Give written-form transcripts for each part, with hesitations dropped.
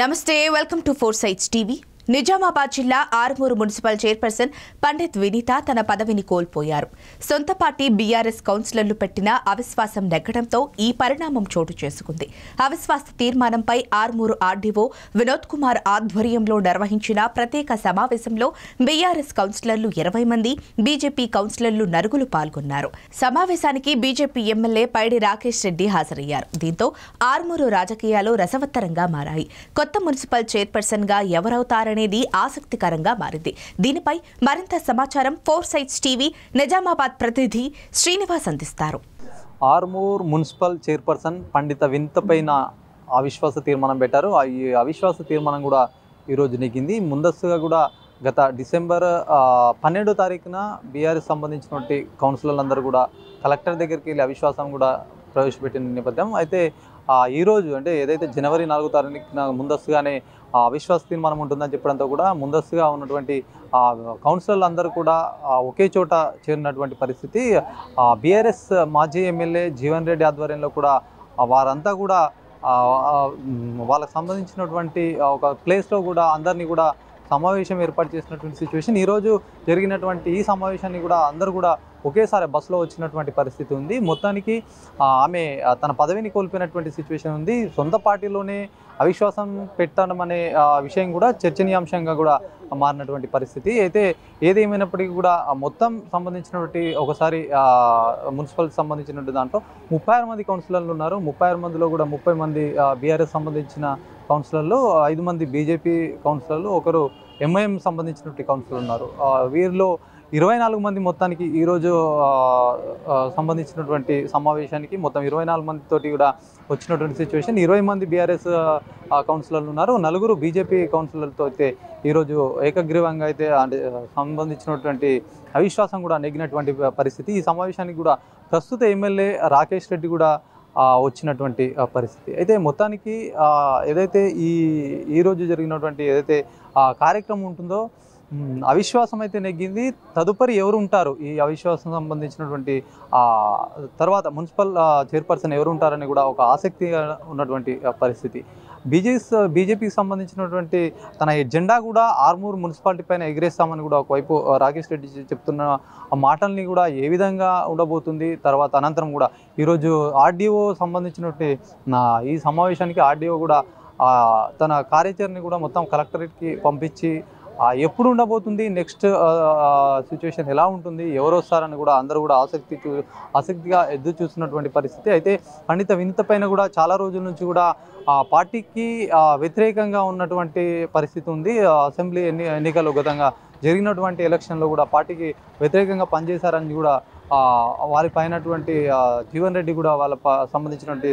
నమస్తే welcome to four sites TV. Nizamabad జిల్లా Armur municipal chairperson Pandit Vineetha తన పదవిని కోల్పోయారు. సొంత పార్టీ బీఆర్ఎస్ కౌన్సిలర్లు పెట్టిన అవిశ్వాసం నెగ్గడంతో ఈ పరిణామం చోటు చేసుకుంది. అవిశ్వాస తీర్మానంపై ఆర్మూరు ఆర్డీఓ వినోద్ కుమార్ ఆధ్వర్యంలో నిర్వహించిన ప్రత్యేక సమావేశంలో బీఆర్ఎస్ కౌన్సిలర్లు 20 మంది, బీజేపీ కౌన్సిలర్లు నలుగురు పాల్గొన్నారు. సమావేశానికి బీజేపీ ఎమ్మెల్యే పైడి రాకేష్ రెడ్డి హాజరయ్యారు. దీంతో ఆర్మూరు రాజకీయాలు రసవత్తరంగా మారాయి. కొత్త మున్సిపల్ చైర్పర్సన్ గా ఎవరవుతారని ఆసక్తికరంగా మారింది. దీనిపై మరింత సమాచారం ఫోర్ సైట్స్ టీవీ నిజామాబాద్ ప్రతినిధి శ్రీనివాస్ అందిస్తారు. ఆర్మూర్ మున్సిపల్ చైర్పర్సన్ పండిత వినీత పైన అవిశ్వాస తీర్మానం పెట్టారు. ఈ అవిశ్వాస తీర్మానం కూడా ఈరోజు నెగ్గింది. ముందస్తుగా కూడా గత డిసెంబర్ 12వ తారీఖున బీఆర్ఎస్ సంబంధించినటువంటి కౌన్సిలర్లందరూ కూడా కలెక్టర్ దగ్గరికి వెళ్ళి అవిశ్వాసం కూడా ప్రవేశపెట్టిన నేపథ్యం. అయితే ఈరోజు అంటే ఏదైతే జనవరి 4వ తారీఖున ముందస్తుగానే అవిశ్వాస తీర్మానం ఉంటుందని చెప్పడంతో కూడా ముందస్తుగా ఉన్నటువంటి కౌన్సిలర్లు అందరూ కూడా ఒకే చోట చేరినటువంటి పరిస్థితి. బీఆర్ఎస్ మాజీ ఎమ్మెల్యే జీవన్ రెడ్డి ఆధ్వర్యంలో కూడా వారంతా కూడా వాళ్ళకు సంబంధించినటువంటి ఒక ప్లేస్లో కూడా అందరినీ కూడా సమావేశం ఏర్పాటు చేసినటువంటి సిచ్యువేషన్. ఈరోజు జరిగినటువంటి ఈ సమావేశాన్ని కూడా అందరూ కూడా ఒకేసారి బస్సులో వచ్చినటువంటి పరిస్థితి ఉంది. మొత్తానికి ఆమె తన పదవిని కోల్పోయినటువంటి సిచ్యువేషన్ ఉంది. సొంత పార్టీలోనే అవిశ్వాసం పెట్టడం అనే విషయం కూడా చర్చనీయాంశంగా కూడా మారినటువంటి పరిస్థితి. అయితే ఏదేమైనప్పటికీ కూడా మొత్తం సంబంధించినటువంటి ఒకసారి మున్సిపల్ సంబంధించినటువంటి దాంట్లో 36 మంది కౌన్సిలర్లు ఉన్నారు. 36 మందిలో కూడా 30 మంది బీఆర్ఎస్ సంబంధించిన కౌన్సిలర్లు, 5 మంది బీజేపీ కౌన్సిలర్లు, ఒకరు ఎంఐఎం సంబంధించినటువంటి కౌన్సిలర్ ఉన్నారు. వీరిలో 24 మంది మొత్తానికి ఈరోజు సంబంధించినటువంటి సమావేశానికి మొత్తం 24 మందితోటి కూడా వచ్చినటువంటి సిచ్యువేషన్. 20 మంది బీఆర్ఎస్ కౌన్సిలర్లు ఉన్నారు. 4 బీజేపీ కౌన్సిలర్లతో అయితే ఈరోజు ఏకగ్రీవంగా అయితే అంటే సంబంధించినటువంటి అవిశ్వాసం కూడా నెగ్గినటువంటి పరిస్థితి. ఈ సమావేశానికి కూడా ప్రస్తుత ఎమ్మెల్యే రాకేష్ రెడ్డి కూడా వచ్చినటువంటి పరిస్థితి. అయితే మొత్తానికి ఏదైతే ఈరోజు జరిగినటువంటి ఏదైతే కార్యక్రమం ఉంటుందో అవిశ్వాసం అయితే నెగ్గింది. తదుపరి ఎవరు ఉంటారు ఈ అవిశ్వాసం సంబంధించినటువంటి తర్వాత మున్సిపల్ చైర్పర్సన్ ఎవరు ఉంటారని కూడా ఒక ఆసక్తిగా ఉన్నటువంటి పరిస్థితి. బీజేపీకి సంబంధించినటువంటి తన ఎజెండా కూడా ఆర్మూర్ మున్సిపాలిటీ పైన ఎగిరేస్తామని కూడా ఒకవైపు రాకేష్ రెడ్డి చెప్తున్న మాటల్ని కూడా ఏ విధంగా ఉండబోతుంది, తర్వాత అనంతరం కూడా ఈరోజు ఆర్డీఓ సంబంధించినటువంటి ఈ సమావేశానికి ఆర్డీఓ కూడా తన కార్యాచరణని కూడా మొత్తం కలెక్టరేట్కి పంపించి ఎప్పుడు ఉండబోతుంది, నెక్స్ట్ సిచ్యువేషన్ ఎలా ఉంటుంది, ఎవరు వస్తారని కూడా అందరూ కూడా ఆసక్తిగా ఎదురు చూస్తున్నటువంటి పరిస్థితి. అయితే పండిత వినీత పైన కూడా చాలా రోజుల నుంచి కూడా పార్టీకి వ్యతిరేకంగా ఉన్నటువంటి పరిస్థితి ఉంది. అసెంబ్లీ ఎన్నికల్లో గతంగా జరిగినటువంటి ఎలక్షన్లో కూడా పార్టీకి వ్యతిరేకంగా పనిచేశారని కూడా వారి పైనటువంటి జీవన్ రెడ్డి కూడా వాళ్ళ సంబంధించినటువంటి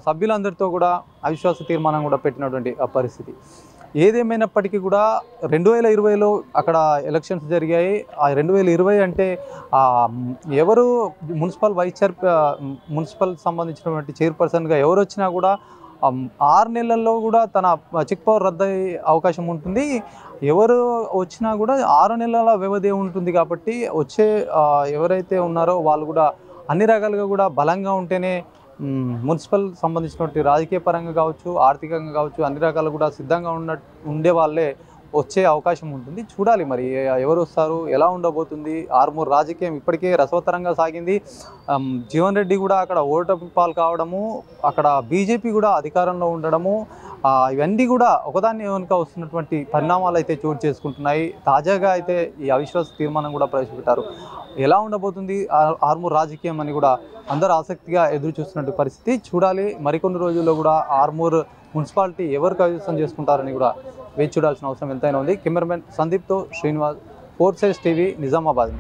సభ్యులందరితో కూడా అవిశ్వాస తీర్మానం కూడా పెట్టినటువంటి పరిస్థితి. ఏదేమైనప్పటికీ కూడా 2020లో అక్కడ ఎలక్షన్స్ జరిగాయి. ఆ 2020 అంటే ఎవరు మున్సిపల్ సంబంధించినటువంటి చైర్పర్సన్గా ఎవరు వచ్చినా కూడా 6 నెలల్లో కూడా తన చెక్ పవర్ రద్దయ్యే అవకాశం ఉంటుంది. ఎవరు వచ్చినా కూడా 6 నెలల వ్యవధి ఉంటుంది. కాబట్టి వచ్చే ఎవరైతే ఉన్నారో వాళ్ళు కూడా అన్ని రకాలుగా కూడా బలంగా ఉంటేనే మున్సిపల్ సంబంధించినటువంటి రాజకీయ పరంగా కావచ్చు, ఆర్థికంగా కావచ్చు, అన్ని రకాలు కూడా సిద్ధంగా ఉండే వాళ్ళే వచ్చే అవకాశం ఉంటుంది. చూడాలి మరి ఎవరు వస్తారు, ఎలా ఉండబోతుంది. ఆర్మూర్ రాజకీయం ఇప్పటికే రసవత్తరంగా సాగింది. జీవన్ రెడ్డి కూడా అక్కడ ఓటమి పాలు కావడము, అక్కడ బీజేపీ కూడా అధికారంలో ఉండడము, ఇవన్నీ కూడా ఒకదాన్ని వెనుక వస్తున్నటువంటి పరిణామాలు అయితే చోటు చేసుకుంటున్నాయి. తాజాగా అయితే ఈ అవిశ్వాస తీర్మానం కూడా ప్రవేశపెట్టారు. ఎలా ఉండబోతుంది ఆర్మూర్ రాజకీయం అని కూడా అందరూ ఆసక్తిగా ఎదురు చూస్తున్నటువంటి పరిస్థితి. చూడాలి మరికొన్ని రోజుల్లో కూడా ఆర్మూర్ మున్సిపాలిటీ ఎవరు కైవసం చేసుకుంటారని కూడా వేచి చూడాల్సిన అవసరం ఎంతైనా ఉంది. కెమెరామెన్ సందీప్తో Srinivas, four sites TV, Nizamabad.